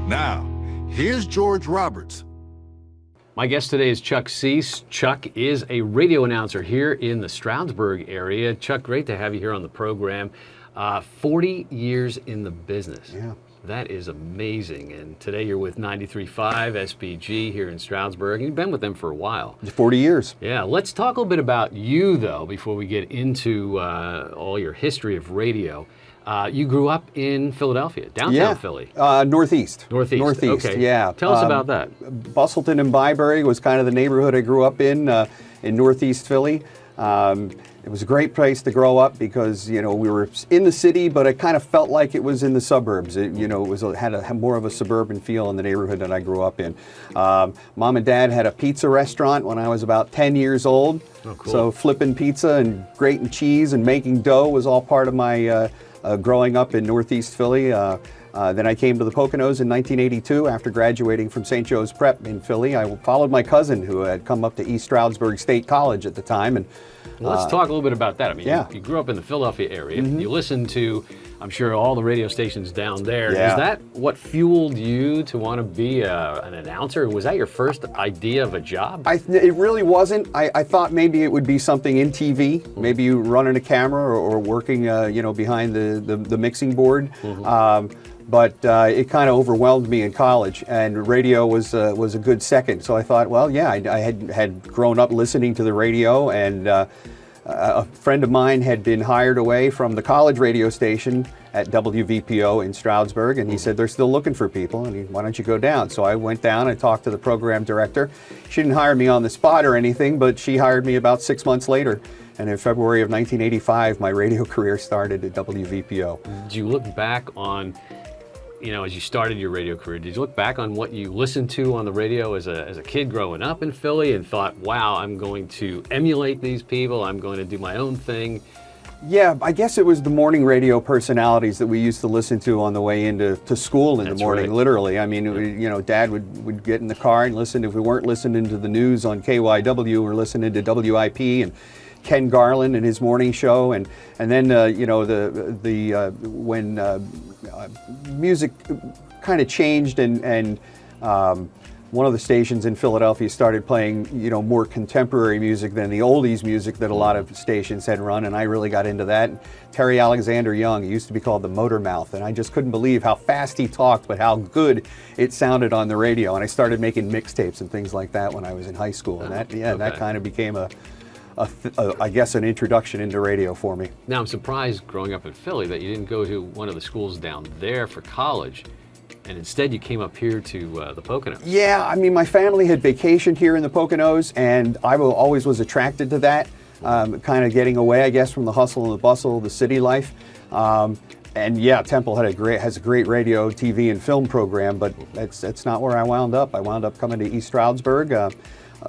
Now, here's George Roberts. My guest today is Chuck Seese. Chuck is a radio announcer here in the Stroudsburg area. Chuck, great to have you here on the program. 40 years in the business. Yeah. That is amazing. And today you're with 93.5 WSBG here in Stroudsburg. You've been with them for a while. 40 years. Yeah. Let's talk a little bit about you, though, before we get into all your history of radio. You grew up in Philadelphia, downtown Philly. Northeast. Northeast. Okay. Yeah. Tell us about that. Bustleton and Byberry was kind of the neighborhood I grew up in Northeast Philly. It was a great place to grow up because, you know, we were in the city, but it kind of felt like it was in the suburbs. It, you know, had more of a suburban feel in the neighborhood that I grew up in. Mom and Dad had a pizza restaurant when I was about 10 years old. Oh, cool. So flipping pizza and grating cheese and making dough was all part of my growing up in Northeast Philly. Then I came to the Poconos in 1982 after graduating from St. Joe's Prep in Philly. I followed my cousin who had come up to East Stroudsburg State College at the time. And well, let's talk a little bit about that. I mean, yeah. you grew up in the Philadelphia area. You listened to, I'm sure, all the radio stations down there. Yeah. Is that what fueled you to want to be an announcer? Was that your first idea of a job? It really wasn't. I thought maybe it would be something in TV, maybe you running a camera or working, you know, behind the mixing board. But it kind of overwhelmed me in college, and radio was a good second. So I thought, well, yeah, I had grown up listening to the radio, and a friend of mine had been hired away from the college radio station at WVPO in Stroudsburg, and he said they're still looking for people, and why don't you go down? So I went down and talked to the program director. She didn't hire me on the spot or anything, but she hired me about 6 months later. And in February of 1985, my radio career started at WVPO. Did you look back on, you know, as you started your radio career, did you look back on what you listened to on the radio as a kid growing up in Philly and thought, wow, I'm going to emulate these people, I'm going to do my own thing? Yeah, I guess it was the morning radio personalities that we used to listen to on the way into school in the morning, right. Literally. I mean, you know, Dad would get in the car and listen. If we weren't listening to the news on KYW, we're listening to WIP and Ken Garland and his morning show, and then you know, when music kind of changed and one of the stations in Philadelphia started playing, you know, more contemporary music than the oldies music that a lot of stations had run, and I really got into that. Terry Alexander Young, he used to be called the Motor Mouth, and I just couldn't believe how fast he talked, but how good it sounded on the radio. And I started making mixtapes and things like that when I was in high school, and that kind of became I guess an introduction into radio for me. Now, I'm surprised growing up in Philly that you didn't go to one of the schools down there for college, and instead you came up here to the Poconos. Yeah, I mean, my family had vacationed here in the Poconos, and I always was attracted to that, kind of getting away, I guess, from the hustle and the bustle of the city life. And yeah, Temple has a great radio, TV, and film program, but that's not where I wound up. I wound up coming to East Stroudsburg.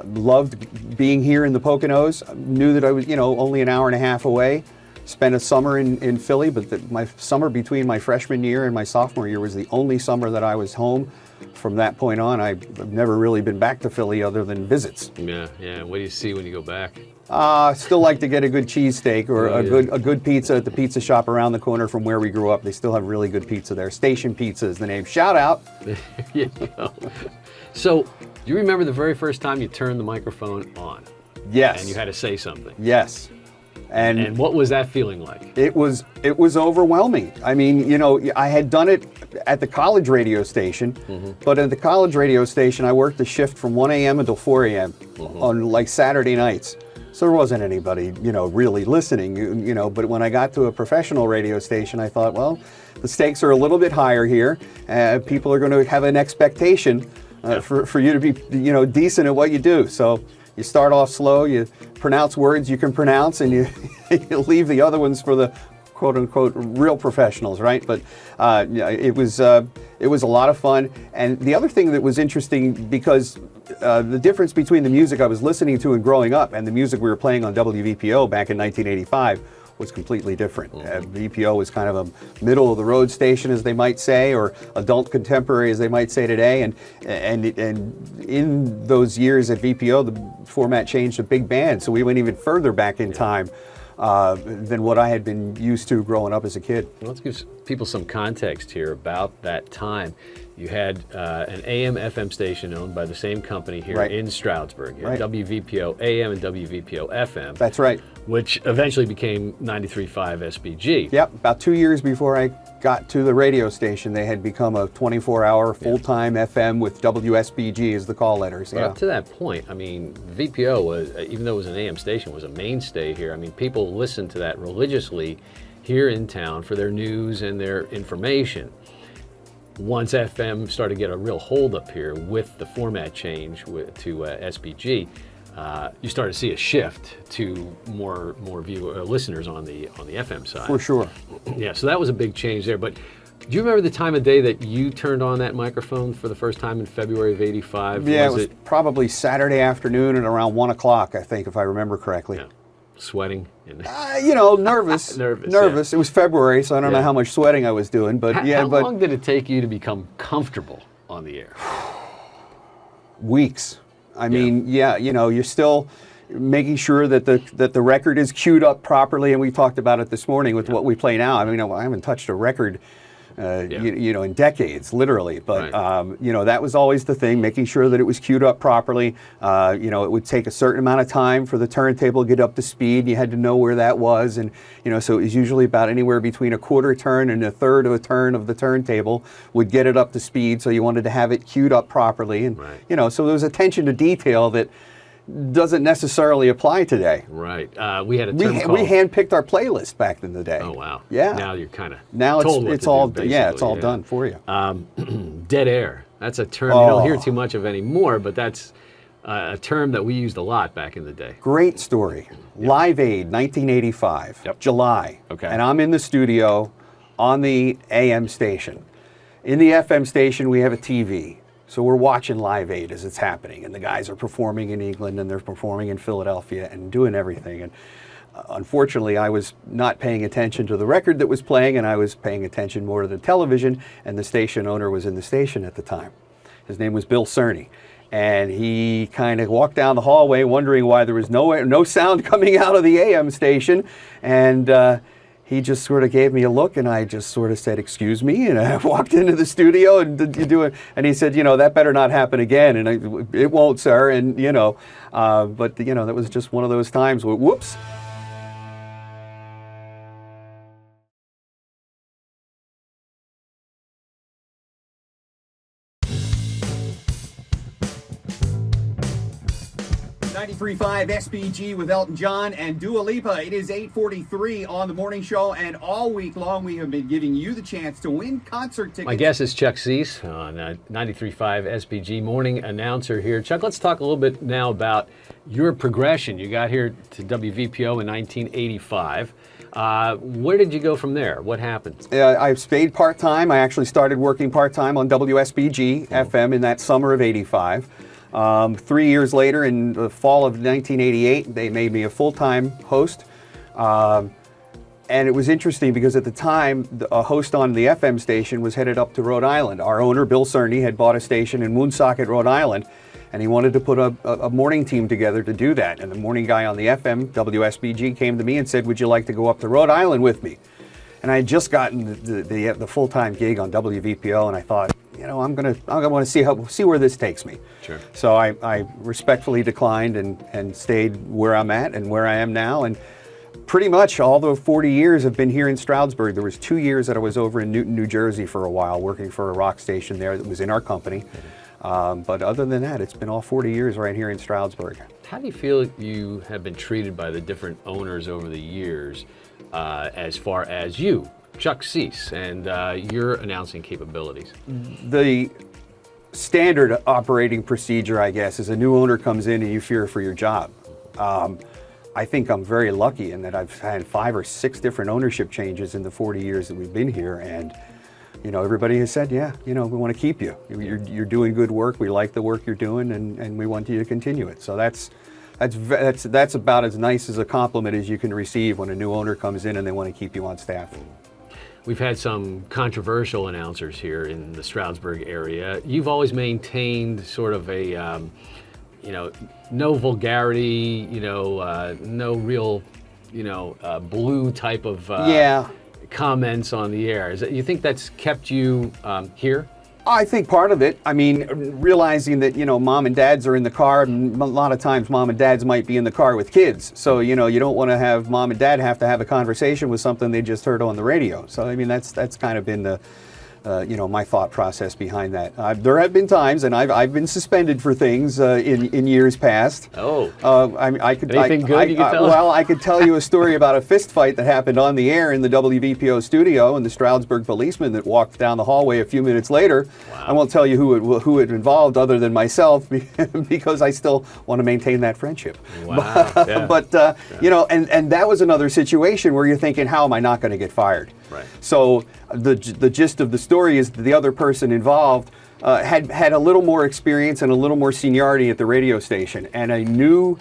Loved being here in the Poconos. Knew that I was, you know, only an hour and a half away. Spent a summer in Philly, but my summer between my freshman year and my sophomore year was the only summer that I was home. From that point on, I've never really been back to Philly other than visits. Yeah. What do you see when you go back? Still like to get a good cheesesteak or a good pizza at the pizza shop around the corner from where we grew up. They still have really good pizza there. Station Pizza is the name. Shout out. There you go. So, do you remember the very first time you turned the microphone on? Yes. And you had to say something? Yes. And what was that feeling like? It was overwhelming. I mean, you know, I had done it at the college radio station, but at the college radio station, I worked a shift from 1 a.m. until 4 a.m. On like Saturday nights. So there wasn't anybody, you know, really listening, you know, but when I got to a professional radio station, I thought, well, the stakes are a little bit higher here. People are going to have an expectation for you to be, you know, decent at what you do. So you start off slow, you pronounce words you can pronounce, and you leave the other ones for the quote-unquote real professionals, right? But it was a lot of fun. And the other thing that was interesting, because the difference between the music I was listening to and growing up and the music we were playing on WVPO back in 1985 was completely different. VPO was kind of a middle-of-the-road station, as they might say, or adult contemporary, as they might say today. And in those years at VPO, the format changed to big band, so we went even further back in time than what I had been used to growing up as a kid. Well, let's give people some context here about that time, you had an AM/FM station owned by the same company here in Stroudsburg. You had WVPO AM and WVPO FM. That's right. Which eventually became 93.5 SBG. Yep, about 2 years before I got to the radio station, they had become a 24-hour full-time FM with WSBG as the call letters. But up to that point, I mean, VPO was, even though it was an AM station, was a mainstay here. I mean, people listened to that religiously here in town for their news and their information. Once FM started to get a real hold up here with the format change to SBG, you started to see a shift to more listeners on the FM side. For sure. Yeah, so that was a big change there. But do you remember the time of day that you turned on that microphone for the first time in February of '85? Yeah, it was probably Saturday afternoon at around 1 o'clock, I think, if I remember correctly. Yeah. Sweating? Nervous. Nervous. Yeah. It was February, so I don't know how much sweating I was doing. But how long did it take you to become comfortable on the air? Weeks. I mean, you're still making sure that the record is queued up properly, and we talked about it this morning with what we play now. I mean, I haven't touched a record, in decades, literally. But that was always the thing, making sure that it was queued up properly. It would take a certain amount of time for the turntable to get up to speed. You had to know where that was, and so it was usually about anywhere between a quarter turn and a third of a turn of the turntable would get it up to speed. So you wanted to have it queued up properly, and so there was attention to detail that doesn't necessarily apply today. Right. We had a term we handpicked our playlist back in the day. Oh wow. Yeah. Now you're kind of it's all done for you. Dead air. That's a term you don't hear too much of anymore, but that's a term that we used a lot back in the day. Great story. Live Aid, 1985, July. Okay. And I'm in the studio on the AM station. In the FM station, we have a TV. So we're watching Live Aid as it's happening, and the guys are performing in England, and they're performing in Philadelphia, and doing everything. And unfortunately, I was not paying attention to the record that was playing, and I was paying attention more to the television, and the station owner was in the station at the time. His name was Bill Cerny. And he kind of walked down the hallway wondering why there was no sound coming out of the AM station. And he just sort of gave me a look, and I just sort of said, "Excuse me," and I walked into the studio and and he said, "That better not happen again." And it won't, sir. And but that was just one of those times where, whoops. .3.5 SBG with Elton John and Dua Lipa. It is 8:43 on the morning show, and all week long we have been giving you the chance to win concert tickets. My guest is Chuck Seese on 93.5 SBG morning announcer here. Chuck, let's talk a little bit now about your progression. You got here to WVPO in 1985. Where did you go from there? What happened? I stayed part-time. I actually started working part-time on WSBG FM in that summer of '85. 3 years later, in the fall of 1988, they made me a full-time host. And it was interesting because at the time, a host on the FM station was headed up to Rhode Island. Our owner, Bill Cerny, had bought a station in Woonsocket, Rhode Island, and he wanted to put a morning team together to do that. And the morning guy on the FM, WSBG, came to me and said, "Would you like to go up to Rhode Island with me?" And I had just gotten the full-time gig on WVPO, and I thought, I'm gonna want to see where this takes me. Sure. So I respectfully declined and stayed where I'm at and where I am now. And pretty much all the 40 years have been here in Stroudsburg. There was 2 years that I was over in Newton, New Jersey for a while, working for a rock station there that was in our company. But other than that, it's been all 40 years right here in Stroudsburg. How do you feel you have been treated by the different owners over the years as far as you, Chuck Seese, and your announcing capabilities? The standard operating procedure, I guess, is a new owner comes in and you fear for your job. I think I'm very lucky in that I've had 5 or 6 different ownership changes in the 40 years that we've been here, and everybody has said, we want to keep you. You're doing good work. We like the work you're doing, and we want you to continue it. So that's about as nice as a compliment as you can receive when a new owner comes in and they want to keep you on staff. We've had some controversial announcers here in the Stroudsburg area. You've always maintained sort of a, no vulgarity, no real, blue type of, comments on the air. You think that's kept you here? I think part of it, I mean, realizing that, mom and dads are in the car, and a lot of times mom and dads might be in the car with kids. So, you don't want to have mom and dad have to have a conversation with something they just heard on the radio. So, I mean, that's kind of been the, my thought process behind that. There have been times, and I've been suspended for things in years past. Oh. I could. Anything good you can tell us? Well, I could tell you a story about a fist fight that happened on the air in the WVPO studio, and the Stroudsburg policeman that walked down the hallway a few minutes later. Wow. I won't tell you who it involved, other than myself, because I still want to maintain that friendship. Wow. Yeah. But and that was another situation where you're thinking, how am I not going to get fired? Right. So the gist of the story is that the other person involved had a little more experience and a little more seniority at the radio station, and a new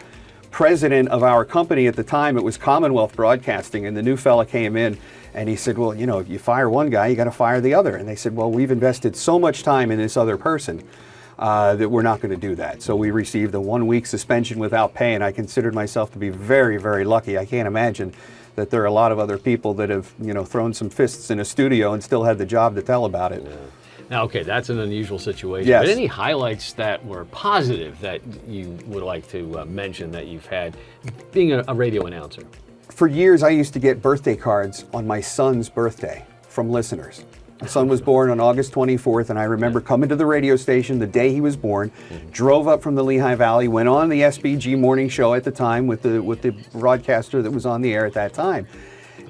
president of our company at the time, it was Commonwealth Broadcasting, and the new fella came in and he said, well, if you fire one guy, you got to fire the other. And they said, well, we've invested so much time in this other person that we're not going to do that. So we received a 1-week suspension without pay, and I considered myself to be very, very lucky. I can't imagine that there are a lot of other people that have, thrown some fists in a studio and still had the job to tell about it. Yeah. Now, okay, that's an unusual situation. Yes. But any highlights that were positive that you would like to mention that you've had being a radio announcer? For years, I used to get birthday cards on my son's birthday from listeners. My son was born on August 24th, and I remember coming to the radio station the day he was born, drove up from the Lehigh Valley, went on the SBG morning show at the time with the broadcaster that was on the air at that time.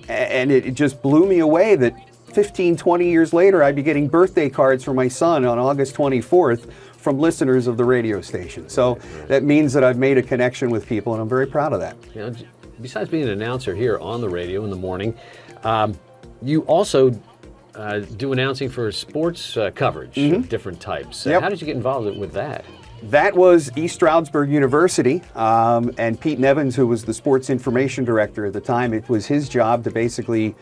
And it just blew me away that 15, 20 years later, I'd be getting birthday cards for my son on August 24th from listeners of the radio station. So that means that I've made a connection with people, and I'm very proud of that. Besides being an announcer here on the radio in the morning, you also do announcing for sports coverage of different types. Yep. How did you get involved with that? That was East Stroudsburg University, and Pete Nevins, who was the sports information director at the time, it was his job to basically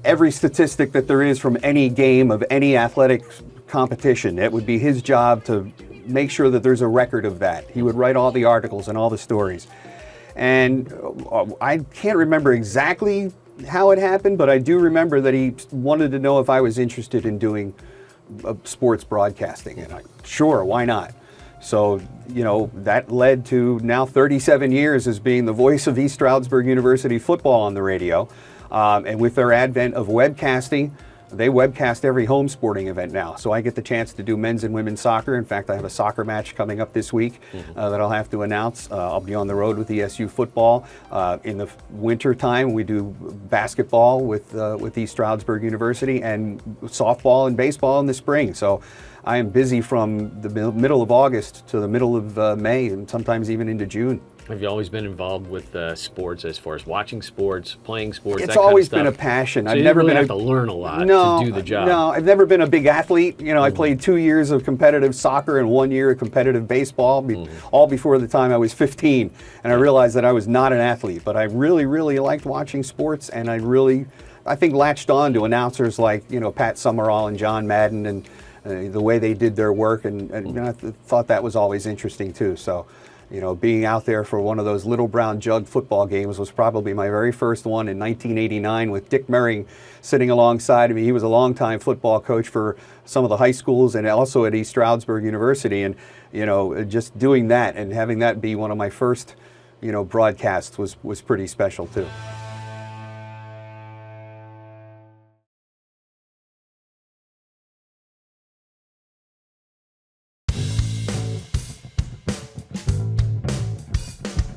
every statistic that there is from any game of any athletic competition, it would be his job to make sure that there's a record of that. He would write all the articles and all the stories. And I can't remember exactly how it happened, but I do remember that he wanted to know if I was interested in doing sports broadcasting. And sure, why not? So, that led to now 37 years as being the voice of East Stroudsburg University football on the radio. And with their advent of webcasting, they webcast every home sporting event now. So I get the chance to do men's and women's soccer. In fact, I have a soccer match coming up this week that I'll have to announce. I'll be on the road with ESU football. In the winter time, we do basketball with East Stroudsburg University, and softball and baseball in the spring. So I am busy from the middle of August to the middle of May, and sometimes even into June. Have you always been involved with sports, as far as watching sports, playing sports? It's that always kind of been a passion. So I've you never really been have to learn a lot to do the job. No, I've never been a big athlete. I played 2 years of competitive soccer and 1 year of competitive baseball, all before the time I was 15. And I realized that I was not an athlete, but I really, really liked watching sports, and I think latched on to announcers like, Pat Summerall and John Madden, and the way they did their work, and I thought that was always interesting too. So, being out there for one of those little brown jug football games was probably my very first one in 1989, with Dick Merring sitting alongside of me. He was a longtime football coach for some of the high schools and also at East Stroudsburg University. And, just doing that and having that be one of my first, broadcasts was pretty special too.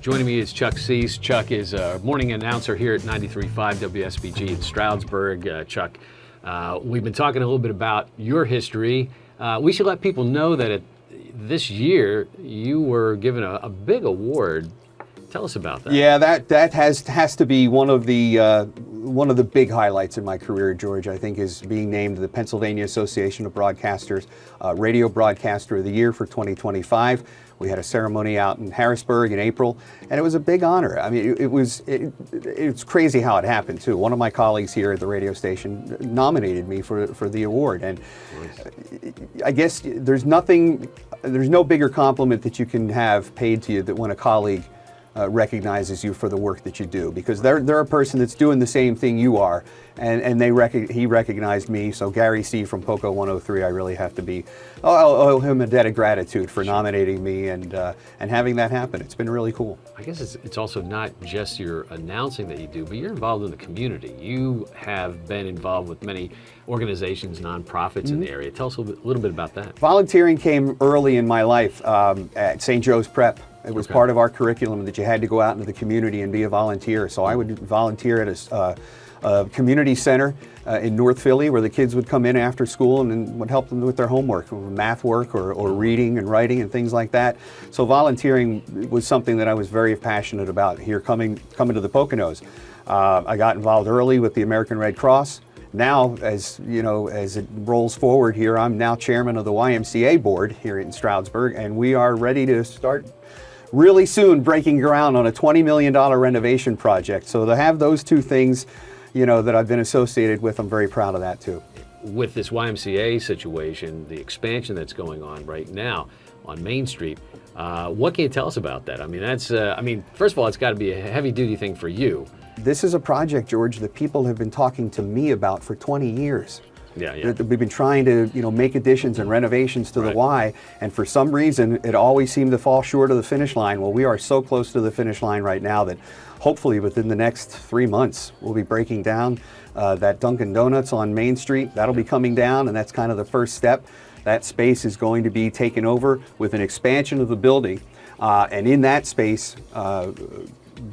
Joining me is Chuck Seese. Chuck is a morning announcer here at 93.5 WSBG in Stroudsburg. Chuck, we've been talking a little bit about your history. We should let people know that this year you were given a big award. Tell us about that. Yeah, that has to be one of the big highlights in my career, George. I think is being named the Pennsylvania Association of Broadcasters Radio Broadcaster of the Year for 2025. We had a ceremony out in Harrisburg in April, and it was a big honor. I mean, it's crazy how it happened too. One of my colleagues here at the radio station nominated me for the award, and I guess there's no bigger compliment that you can have paid to you that when a colleague recognizes you for the work that you do, because they're a person that's doing the same thing you are, and he recognized me. So Gary C. from Poco 103, I really have to owe him a debt of gratitude for nominating me and having that happen. It's been really cool. I guess it's also not just your announcing that you do, but you're involved in the community. You have been involved with many organizations, nonprofits in the area. Tell us a little bit about that. Volunteering came early in my life at St. Joe's Prep. It was part of our curriculum that you had to go out into the community and be a volunteer. So I would volunteer at a community center in North Philly, where the kids would come in after school and then would help them with their homework, math work or reading and writing and things like that. So volunteering was something that I was very passionate about here coming to the Poconos. I got involved early with the American Red Cross. Now, as you know, as it rolls forward here, I'm now chairman of the YMCA board here in Stroudsburg, and we are ready to start really soon breaking ground on a $20 million renovation project. So to have those two things, you know, that I've been associated with, I'm very proud of that too. With this YMCA situation, the expansion that's going on right now on Main Street, what can you tell us about that? I mean, that's, first of all, it's got to be a heavy-duty thing for you. This is a project, George, that people have been talking to me about for 20 years. Yeah. We've been trying to, make additions and renovations to the Y, and for some reason, it always seemed to fall short of the finish line. Well, we are so close to the finish line right now that hopefully within the next 3 months, we'll be breaking down that Dunkin' Donuts on Main Street. That'll be coming down, and that's kind of the first step. That space is going to be taken over with an expansion of the building, and in that space,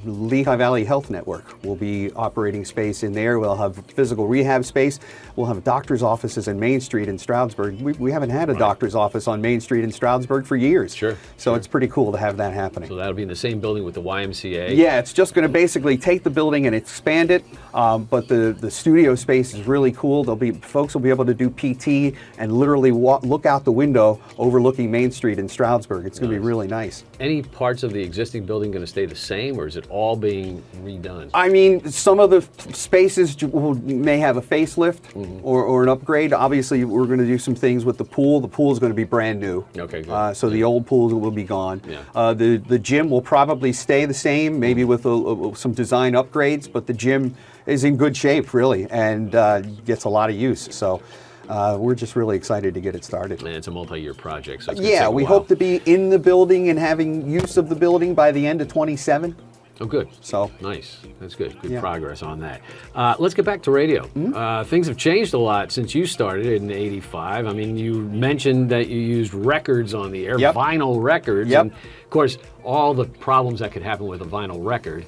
Lehigh Valley Health Network will be operating space in there. We'll have physical rehab space. We'll have doctor's offices in Main Street in Stroudsburg. We haven't had a doctor's office on Main Street in Stroudsburg for years. So it's pretty cool to have that happening. So that'll be in the same building with the YMCA? Yeah, it's just going to basically take the building and expand it, but the studio space is really cool. Folks will be able to do PT and literally look out the window overlooking Main Street in Stroudsburg. It's going to be really nice. Any parts of the existing building going to stay the same, or is it all being redone? I mean, some of the spaces may have a facelift or an upgrade. Obviously, we're going to do some things with the pool. The pool is going to be brand new. Okay, good. So the old pool will be gone. Yeah. The gym will probably stay the same, maybe with some design upgrades, but the gym is in good shape, really, and gets a lot of use. So we're just really excited to get it started. And it's a multi-year project, so it's yeah, we hope to be in the building and having use of the building by the end of 27. Oh, good. So nice. That's good. Good progress on that. Let's get back to radio. Things have changed a lot since you started in '85. I mean, you mentioned that you used records on the air, vinyl records, and of course, all the problems that could happen with a vinyl record,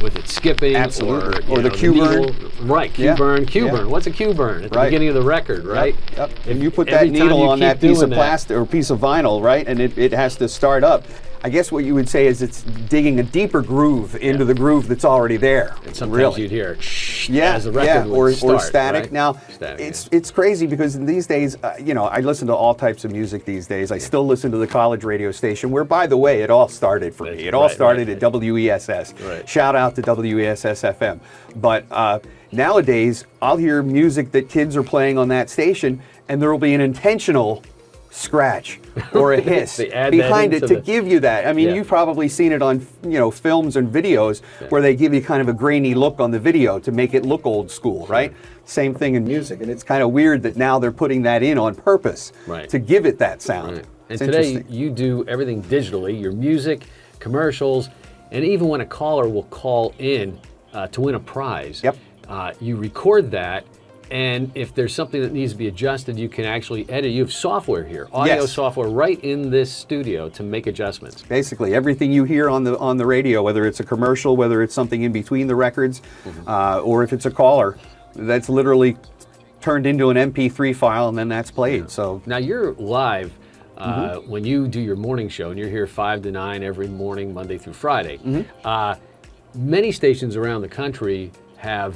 with it skipping, or the cue burn. Right, cue burn. What's a cue burn? At the beginning of the record, right? Yep. And you put that needle on that piece of plastic or piece of vinyl, right? And it has to start up. I guess what you would say is it's digging a deeper groove into the groove that's already there. And sometimes you'd hear as the record or static. Right? Now, it's crazy because these days, I listen to all types of music these days. I still listen to the college radio station, where, by the way, it all started for me. It all started at WESS. Shout out to WESS FM. But nowadays, I'll hear music that kids are playing on that station, and there will be an intentional scratch or a hiss behind it to give you that. I mean, you've probably seen it on films and videos where they give you kind of a grainy look on the video to make it look old school, right? Same thing in music, and it's kind of weird that now they're putting that in on purpose to give it that sound. And today you do everything digitally, your music, commercials, and even when a caller will call in to win a prize, you record that. And if there's something that needs to be adjusted, you can actually edit. You have software here, audio software right in this studio to make adjustments. Basically, everything you hear on the radio, whether it's a commercial, whether it's something in between the records, or if it's a caller, that's literally turned into an MP3 file, and then that's played. So now you're live when you do your morning show, and you're here 5 to 9 every morning, Monday through Friday. Many stations around the country have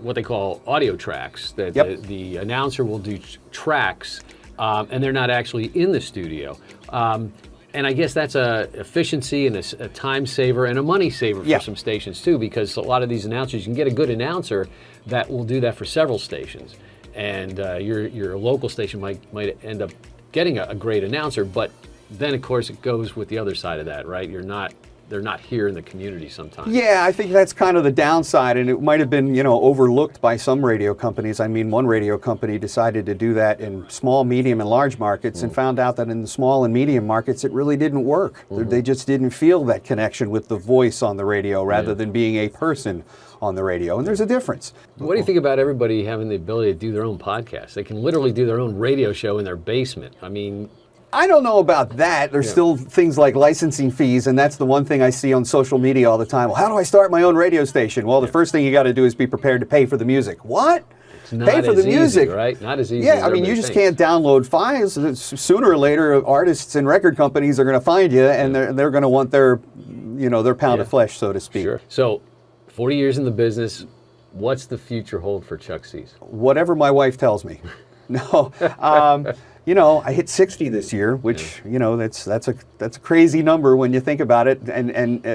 what they call audio tracks, that the announcer will do tracks, and they're not actually in the studio. And I guess that's a efficiency and a time saver and a money saver for some stations too, because a lot of these announcers, you can get a good announcer that will do that for several stations. And your local station might end up getting a great announcer, but then of course it goes with the other side of that, right? You're not they're not here in the community sometimes. Yeah, I think that's kind of the downside, and it might have been, overlooked by some radio companies. I mean, one radio company decided to do that in small, medium, and large markets and found out that in the small and medium markets, it really didn't work. They just didn't feel that connection with the voice on the radio rather than being a person on the radio, and there's a difference. What do you think about everybody having the ability to do their own podcast? They can literally do their own radio show in their basement. I mean, I don't know about that. There's still things like licensing fees, and that's the one thing I see on social media all the time. Well, how do I start my own radio station? Well, the first thing you got to do is be prepared to pay for the music. What? it's not Pay for as the music, easy, right? Not as easy. Yeah, as I mean, you everybody just thinks. can't download files. Sooner or later, artists and record companies are going to find you, and they're going to want their pound of flesh, so to speak. Sure. So, 40 years in the business. What's the future hold for Chuck Seese? Whatever my wife tells me. No, I hit 60 this year, which that's a crazy number when you think about it. And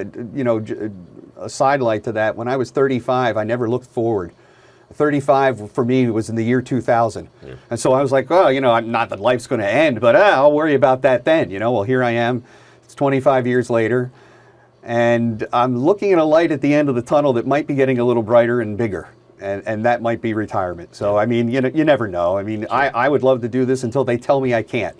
a sidelight to that, when I was 35, I never looked forward. 35 for me was in the year 2000, and so I was like, oh, not that life's going to end, but I'll worry about that then. Well, here I am. It's 25 years later. And I'm looking at a light at the end of the tunnel that might be getting a little brighter and bigger. And that might be retirement. So, I mean, you never know. I mean, I would love to do this until they tell me I can't.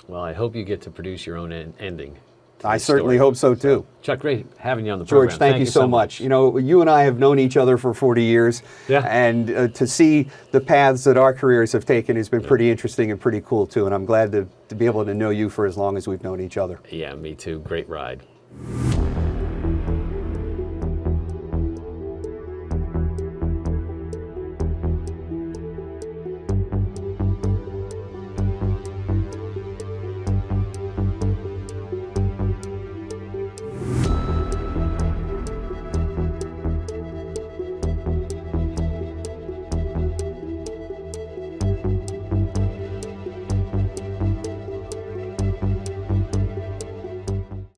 Well, I hope you get to produce your own ending. I certainly hope so, too. Chuck, great having you on the program. George, thank you so much. You and I have known each other for 40 years. Yeah. And to see the paths that our careers have taken has been pretty interesting and pretty cool, too. And I'm glad to be able to know you for as long as we've known each other. Yeah, me too. Great ride.